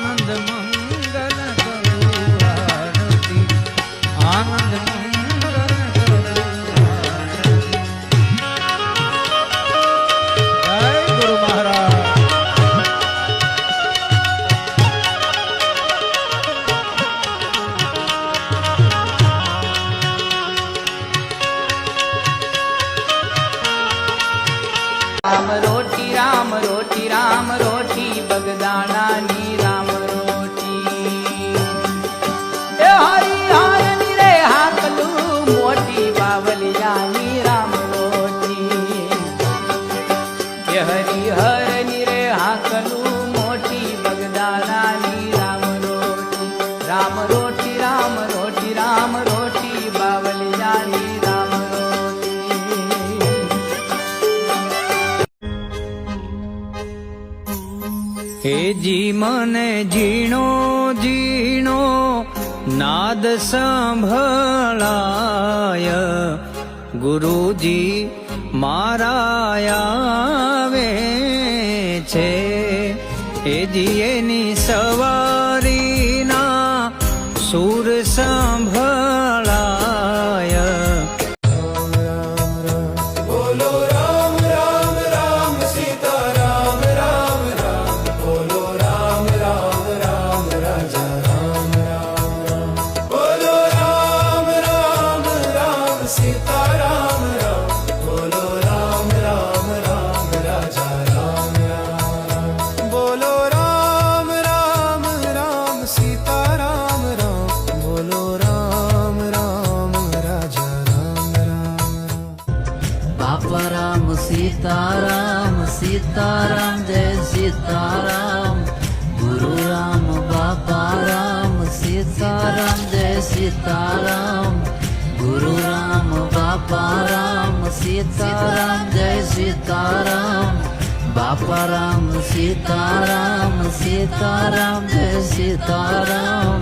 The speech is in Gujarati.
આનંદ મંગલ કરું આરતી, આનંદ મંગલ કરું આરતી. જય ગુરુ મહારાજ. રામ રોટી રામ રોટી બગદાણાની રામ રોટી એ હરિહરની રે હાકલું મોટી બાવલિયાની રામ રોટી એ હરિહરની રે હાકલું મોટી બગદાણાની રામ રોટી. રામ રોટી રામ રોટી રામ રોટી બાવલિયાની રામ હે જી મને ઝીણો ઝીણો નાદ સંભળાય, ગુરુજી મારા આવે છે. હે જી એની સવારીના સુર સંભળાય. सीताराम सीताराम जय सीताराम, गुरु राम बाबा राम सीताराम जय सीताराम, गुरु राम बाबा राम सीताराम जय सीताराम, बाबा राम सीताराम सीताराम जय सीताराम.